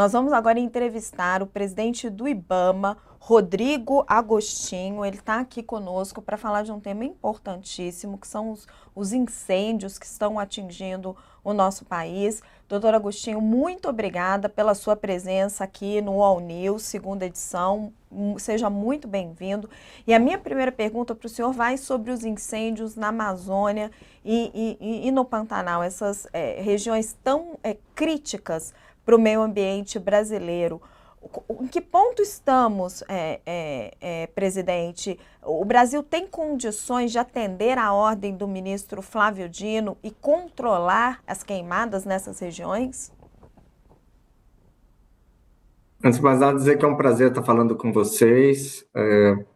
Nós vamos agora entrevistar o presidente do IBAMA, Rodrigo Agostinho. Ele está aqui conosco para falar de um tema importantíssimo, que são os incêndios que estão atingindo o nosso país. Doutor Agostinho, muito obrigada pela sua presença aqui no All News, segunda edição. Seja muito bem-vindo. E a minha primeira pergunta para o senhor vai sobre os incêndios na Amazônia e no Pantanal, essas regiões tão críticas para o meio ambiente brasileiro. Em que ponto estamos, presidente? O Brasil tem condições de atender à ordem do ministro Flávio Dino e controlar as queimadas nessas regiões? Antes de mais nada, dizer que é um prazer estar falando com vocês.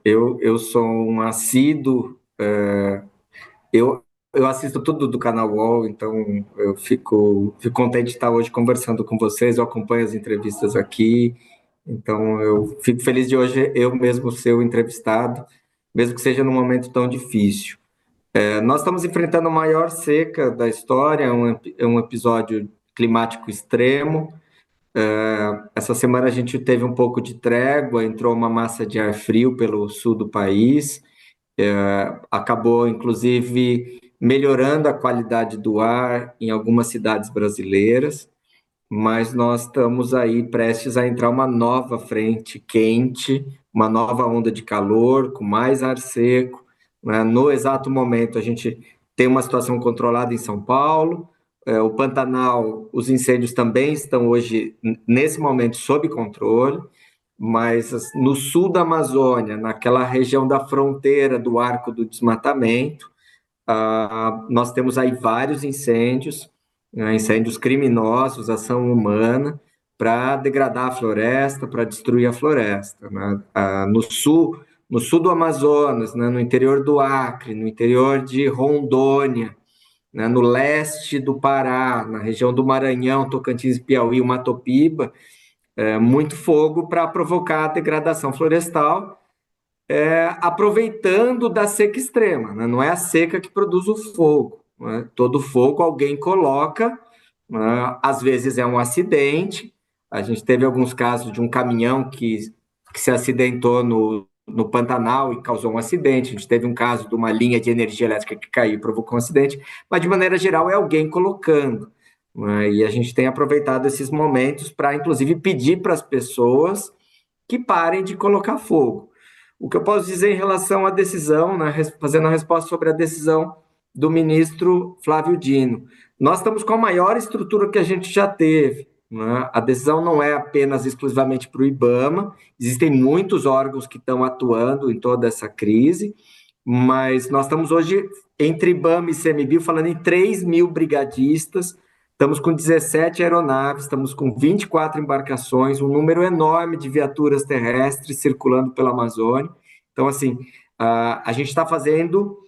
Eu sou um assíduo, eu assisto tudo do canal UOL, então eu fico contente de estar hoje conversando com vocês, eu acompanho as entrevistas aqui, então eu fico feliz de hoje eu mesmo ser o entrevistado, mesmo que seja num momento tão difícil. Nós estamos enfrentando a maior seca da história, um episódio climático extremo. Essa semana a gente teve um pouco de trégua, entrou uma massa de ar frio pelo sul do país, acabou inclusive melhorando a qualidade do ar em algumas cidades brasileiras, mas nós estamos aí prestes a entrar uma nova frente quente, uma nova onda de calor, com mais ar seco, né? No exato momento a gente tem uma situação controlada em São Paulo, o Pantanal, os incêndios também estão hoje, nesse momento, sob controle, mas no sul da Amazônia, naquela região da fronteira do Arco do Desmatamento, nós temos aí vários incêndios, né, incêndios criminosos, ação humana, para degradar a floresta, para destruir a floresta. Né? No sul do Amazonas, né, no interior do Acre, no interior de Rondônia, né, no leste do Pará, na região do Maranhão, Tocantins, Piauí, Mato Piba, muito fogo para provocar a degradação florestal, aproveitando da seca extrema, né? Não é a seca que produz o fogo, né? Todo fogo alguém coloca, né? Às vezes é um acidente. A gente teve alguns casos de um caminhão que se acidentou no Pantanal e causou um acidente. A gente teve um caso de uma linha de energia elétrica que caiu e provocou um acidente, mas de maneira geral é alguém colocando, né? E a gente tem aproveitado esses momentos para, inclusive, pedir para as pessoas que parem de colocar fogo. O que eu posso dizer em relação à decisão, né, fazendo a resposta sobre a decisão do ministro Flávio Dino, nós estamos com a maior estrutura que a gente já teve. Né? A decisão não é apenas exclusivamente para o IBAMA, existem muitos órgãos que estão atuando em toda essa crise, mas nós estamos hoje, entre IBAMA e ICMBio, falando em 3 mil brigadistas, estamos com 17 aeronaves, estamos com 24 embarcações, um número enorme de viaturas terrestres circulando pela Amazônia. Então, assim, a gente está fazendo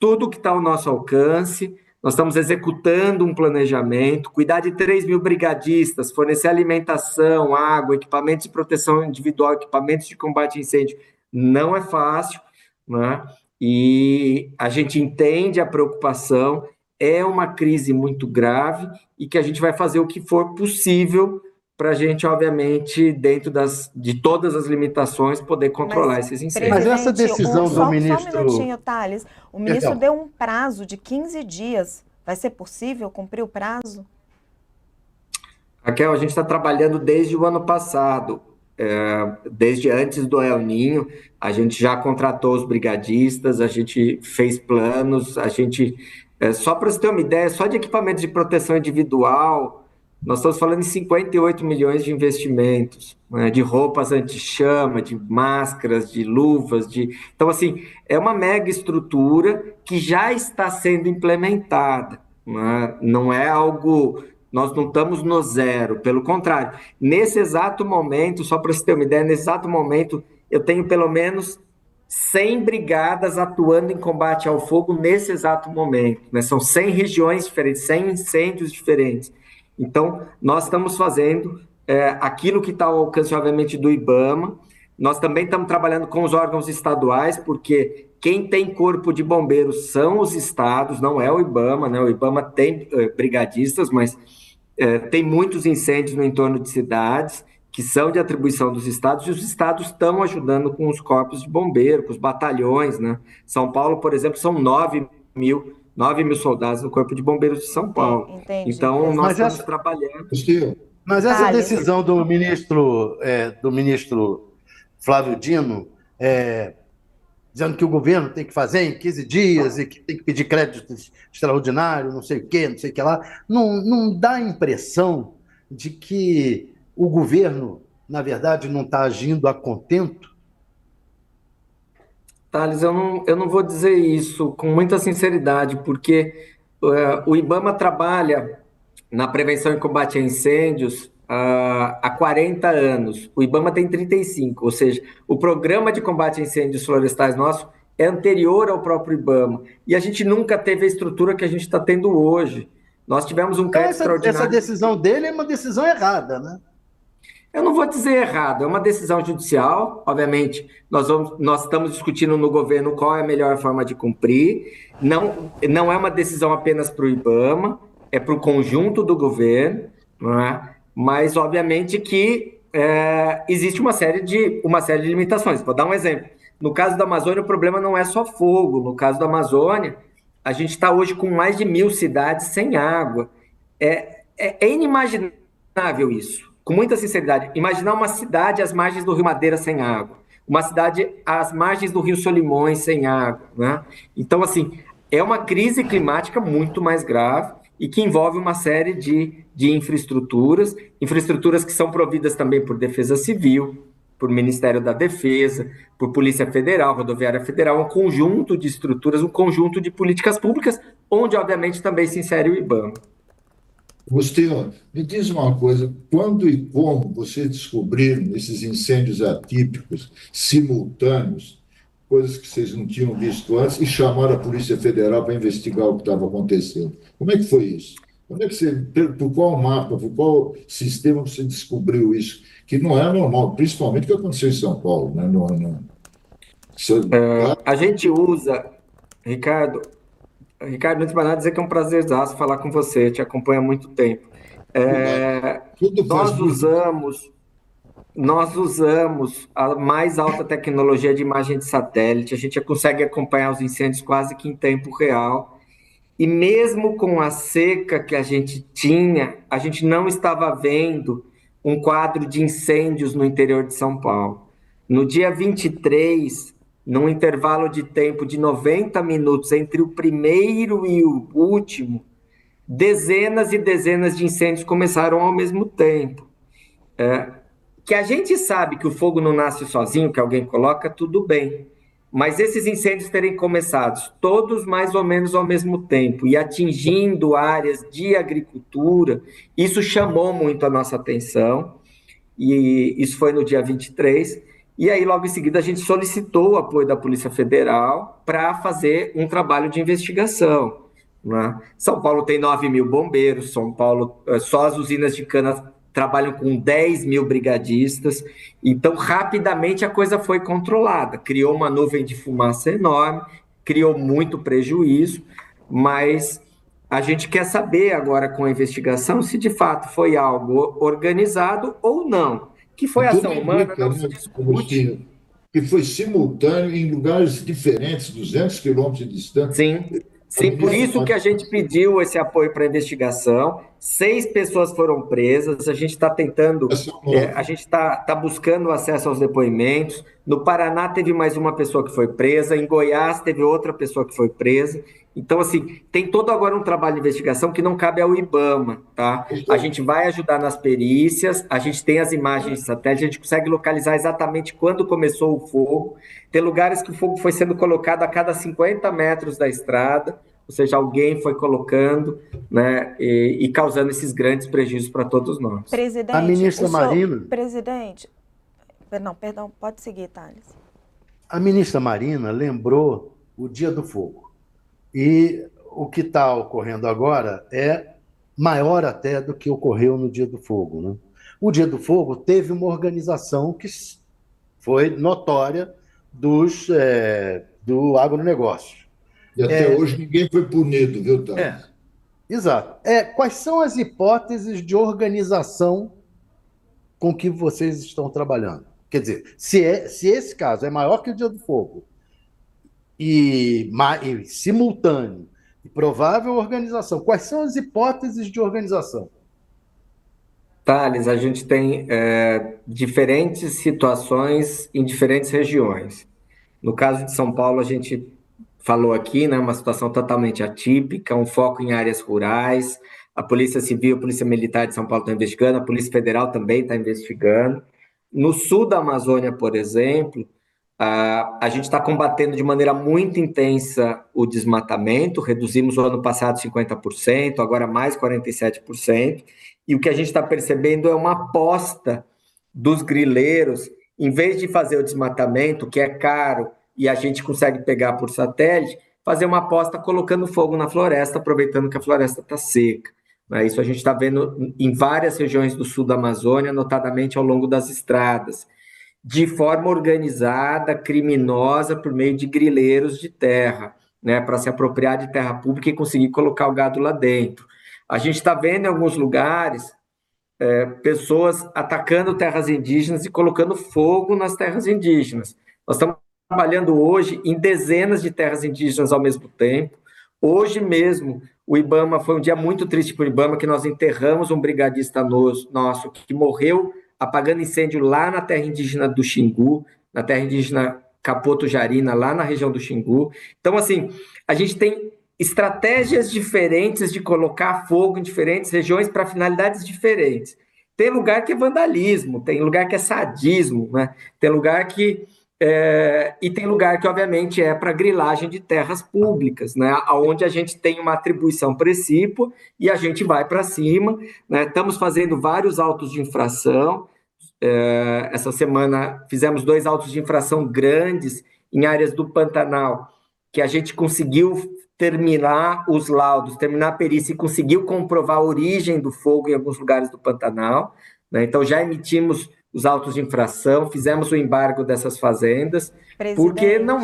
tudo o que está ao nosso alcance, nós estamos executando um planejamento, cuidar de 3 mil brigadistas, fornecer alimentação, água, equipamentos de proteção individual, equipamentos de combate a incêndio, não é fácil, né? E a gente entende a preocupação, é uma crise muito grave e que a gente vai fazer o que for possível para a gente, obviamente, dentro de todas as limitações, poder controlar esses incêndios. Mas essa decisão do ministro... Só um minutinho, Thales. O ministro Perdão. deu um prazo de 15 dias. Vai ser possível cumprir o prazo? Raquel, a gente está trabalhando desde o ano passado, desde antes do El Niño, a gente já contratou os brigadistas, a gente fez planos, só para você ter uma ideia, só de equipamentos de proteção individual, nós estamos falando em 58 milhões de investimentos, né, de roupas anti-chama, de máscaras, de luvas, Então, assim, é uma mega estrutura que já está sendo implementada, né? Não é algo... Nós não estamos no zero, pelo contrário. Nesse exato momento, só para você ter uma ideia, nesse exato momento, eu tenho pelo menos 100 brigadas atuando em combate ao fogo nesse exato momento, né? São 100 regiões diferentes, 100 incêndios diferentes. Então, nós estamos fazendo aquilo que está ao alcance, obviamente, do IBAMA. Nós também estamos trabalhando com os órgãos estaduais, porque quem tem corpo de bombeiros são os estados, não é o IBAMA, né? O IBAMA tem brigadistas, mas Tem muitos incêndios no entorno de cidades que são de atribuição dos estados, e os estados estão ajudando com os corpos de bombeiro, com os batalhões, né? São Paulo, por exemplo, são 9 mil soldados no Corpo de Bombeiros de São Paulo. Entendi, Então, nós Mas presidente. estamos essa, trabalhando. mas essa Thales. decisão do ministro Flávio Dino, dizendo que o governo tem que fazer em 15 dias e que tem que pedir crédito extraordinário, não sei o quê, não sei o que lá, não dá a impressão de que o governo, na verdade, não está agindo a contento? Thales, eu não vou dizer isso com muita sinceridade, porque o IBAMA trabalha na prevenção e combate a incêndios há 40 anos. O IBAMA tem 35, ou seja, o programa de combate a incêndios florestais nosso é anterior ao próprio IBAMA. E a gente nunca teve a estrutura que a gente está tendo hoje. Nós tivemos um Então, crédito essa extraordinário. decisão dele é uma decisão errada, né? Eu não vou dizer errado, é uma decisão judicial, obviamente, nós estamos discutindo no governo qual é a melhor forma de cumprir, não é uma decisão apenas para o IBAMA, é para o conjunto do governo, não é? Mas obviamente que existe uma série de limitações. Vou dar um exemplo. No caso da Amazônia, o problema não é só fogo, no caso da Amazônia, a gente está hoje com mais de 1.000 cidades sem água. É inimaginável isso. Com muita sinceridade, imaginar uma cidade às margens do Rio Madeira sem água, uma cidade às margens do Rio Solimões sem água, né? Então, assim, é uma crise climática muito mais grave e que envolve uma série de infraestruturas que são providas também por Defesa Civil, por Ministério da Defesa, por Polícia Federal, Rodoviária Federal, um conjunto de estruturas, um conjunto de políticas públicas, onde, obviamente, também se insere o IBAMA. Agostinho, me diz uma coisa: quando e como vocês descobriram esses incêndios atípicos, simultâneos, coisas que vocês não tinham visto antes, e chamaram a Polícia Federal para investigar o que estava acontecendo? Como é que foi isso? Como é que você, por qual mapa, por qual sistema você descobriu isso? Que não é normal, principalmente o que aconteceu em São Paulo, né? A gente usa, Ricardo, antes de mais nada, dizer que é um prazerzaço falar com você, te acompanho há muito tempo. Tudo faz Nós muito. usamos a mais alta tecnologia de imagem de satélite, a gente já consegue acompanhar os incêndios quase que em tempo real, e mesmo com a seca que a gente tinha, a gente não estava vendo um quadro de incêndios no interior de São Paulo. No dia 23, num intervalo de tempo de 90 minutos entre o primeiro e o último, dezenas e dezenas de incêndios começaram ao mesmo tempo. Que a gente sabe que o fogo não nasce sozinho, que alguém coloca, tudo bem. Mas esses incêndios terem começado todos mais ou menos ao mesmo tempo e atingindo áreas de agricultura, isso chamou muito a nossa atenção, e isso foi no dia 23. E aí, logo em seguida, a gente solicitou o apoio da Polícia Federal para fazer um trabalho de investigação, né? São Paulo tem 9 mil bombeiros, São Paulo, só as usinas de cana trabalham com 10 mil brigadistas, então rapidamente a coisa foi controlada, criou uma nuvem de fumaça enorme, criou muito prejuízo, mas a gente quer saber agora com a investigação se de fato foi algo organizado ou não. Que foi Tudo ação humana, indica, não se né, discute. Agostinho, que foi simultâneo em lugares diferentes, 200 quilômetros de distância. Sim, A sim, por ministra isso que a gente pediu esse apoio para a investigação. 6 pessoas foram presas, a gente está tentando, são a 9. gente está buscando acesso aos depoimentos. No Paraná teve mais uma pessoa que foi presa, em Goiás teve outra pessoa que foi presa. Então, assim, tem todo agora um trabalho de investigação que não cabe ao IBAMA, tá? A gente vai ajudar nas perícias, a gente tem as imagens de satélite, a gente consegue localizar exatamente quando começou o fogo. Tem lugares que o fogo foi sendo colocado a cada 50 metros da estrada, ou seja, alguém foi colocando, né, e causando esses grandes prejuízos para todos nós. Presidente, A ministra Marina, presidente, não, perdão, pode seguir, Thales. a ministra Marina lembrou o Dia do Fogo. E o que está ocorrendo agora é maior até do que ocorreu no Dia do Fogo, né? O Dia do Fogo teve uma organização que foi notória do agronegócio. E até hoje ninguém foi punido, viu, Thales? Exato. Quais são as hipóteses de organização com que vocês estão trabalhando? Quer dizer, se esse caso é maior que o Dia do Fogo e simultâneo e provável organização, quais são as hipóteses de organização? Thales, a gente tem diferentes situações em diferentes regiões. No caso de São Paulo, a gente falou aqui, né, uma situação totalmente atípica, um foco em áreas rurais. A Polícia Civil, a Polícia Militar de São Paulo estão investigando, a Polícia Federal também está investigando. No sul da Amazônia, por exemplo, a gente está combatendo de maneira muito intensa o desmatamento, reduzimos o ano passado 50%, agora mais 47%, e o que a gente está percebendo é uma aposta dos grileiros, em vez de fazer o desmatamento, que é caro, e a gente consegue pegar por satélite, fazer uma aposta colocando fogo na floresta, aproveitando que a floresta está seca. Isso a gente está vendo em várias regiões do sul da Amazônia, notadamente ao longo das estradas, de forma organizada, criminosa, por meio de grileiros de terra, né, para se apropriar de terra pública e conseguir colocar o gado lá dentro. A gente está vendo em alguns lugares pessoas atacando terras indígenas e colocando fogo nas terras indígenas. Nós estamos trabalhando hoje em dezenas de terras indígenas ao mesmo tempo. Hoje mesmo, o IBAMA, foi um dia muito triste para o IBAMA, que nós enterramos um brigadista nosso que morreu apagando incêndio lá na terra indígena do Xingu, na terra indígena Capoto Jarina, lá na região do Xingu. Então, assim, a gente tem estratégias diferentes de colocar fogo em diferentes regiões para finalidades diferentes. Tem lugar que é vandalismo, tem lugar que é sadismo, né? Tem lugar que e tem lugar que, obviamente, é para grilagem de terras públicas, né? Onde a gente tem uma atribuição precípua e a gente vai para cima, né? Estamos fazendo vários autos de infração. Essa semana fizemos 2 autos de infração grandes em áreas do Pantanal, que a gente conseguiu terminar os laudos, terminar a perícia e conseguiu comprovar a origem do fogo em alguns lugares do Pantanal, né? Então, já emitimos os autos de infração, fizemos o embargo dessas fazendas, porque não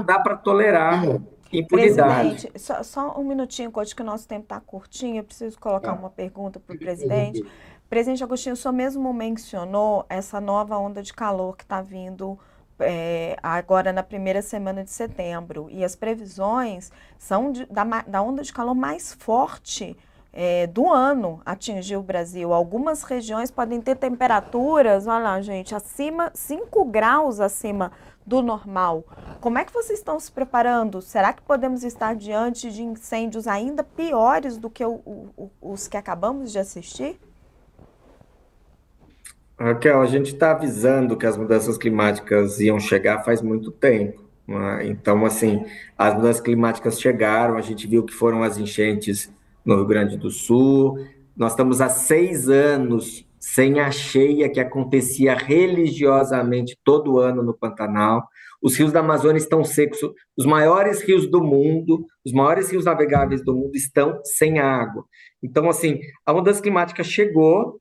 dá para tolerar impunidade. Presidente, só um minutinho, Couto, que o nosso tempo está curtinho, eu preciso colocar uma pergunta para o presidente. Presidente Agostinho, o senhor mesmo mencionou essa nova onda de calor que está vindo agora na primeira semana de setembro, e as previsões são da onda de calor mais forte do ano atingir o Brasil. Algumas regiões podem ter temperaturas, olha lá, gente, 5 graus acima do normal. Como é que vocês estão se preparando? Será que podemos estar diante de incêndios ainda piores do que os que acabamos de assistir? Raquel, a gente está avisando que as mudanças climáticas iam chegar faz muito tempo, né? Então, assim, as mudanças climáticas chegaram, a gente viu que foram as enchentes no Rio Grande do Sul. Nós estamos há 6 anos sem a cheia que acontecia religiosamente todo ano no Pantanal. Os rios da Amazônia estão secos, os maiores rios do mundo, os maiores rios navegáveis do mundo estão sem água. Então, assim, a mudança climática chegou.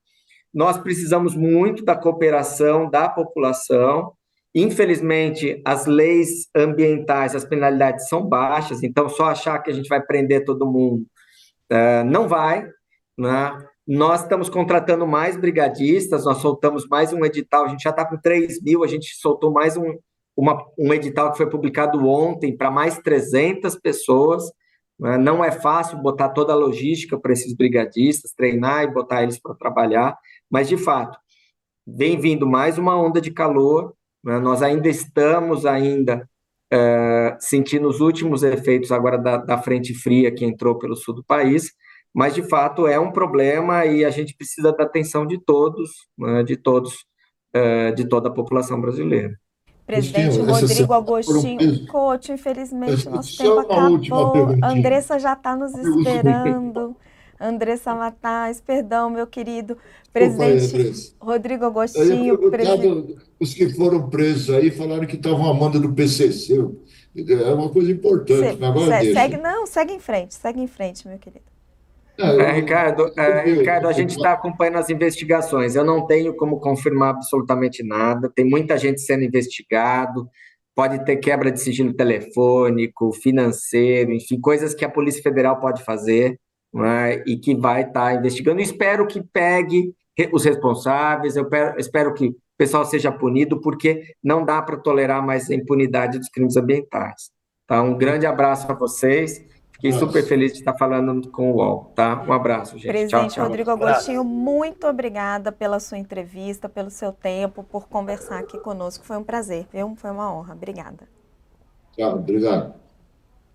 Nós precisamos muito da cooperação da população. Infelizmente, as leis ambientais, as penalidades são baixas, então só achar que a gente vai prender todo mundo não vai, né? Nós estamos contratando mais brigadistas, nós soltamos mais um edital, a gente já está com 3 mil, a gente soltou mais um edital que foi publicado ontem para mais 300 pessoas. Né? Não é fácil botar toda a logística para esses brigadistas, treinar e botar eles para trabalhar, mas, de fato, vem vindo mais uma onda de calor, né? Nós ainda estamos sentindo os últimos efeitos agora da frente fria que entrou pelo sul do país, mas, de fato, é um problema e a gente precisa da atenção de todos, né? De toda a população brasileira. Presidente Rodrigo Agostinho, Couto, infelizmente nosso tempo acabou. Andressa já está nos esperando. Andressa Matais, perdão, meu querido. Presidente Rodrigo Agostinho. Os que foram presos aí falaram que estavam amando do PCC. É uma coisa importante, mas agora deixa. Segue em frente, meu querido. Ricardo, a gente está acompanhando as investigações. Eu não tenho como confirmar absolutamente nada. Tem muita gente sendo investigado. Pode ter quebra de sigilo telefônico, financeiro, enfim, coisas que a Polícia Federal pode fazer. né, e que vai estar investigando. Espero que pegue os responsáveis, espero que o pessoal seja punido, porque não dá para tolerar mais a impunidade dos crimes ambientais. Tá? Um grande abraço a vocês. Fiquei super feliz de estar falando com o UOL. Tá? Um abraço, gente. Presidente Tchau, tchau. Rodrigo Agostinho, muito obrigada pela sua entrevista, pelo seu tempo, por conversar aqui conosco. Foi um prazer, viu? Foi uma honra. Obrigada. Tchau, obrigado.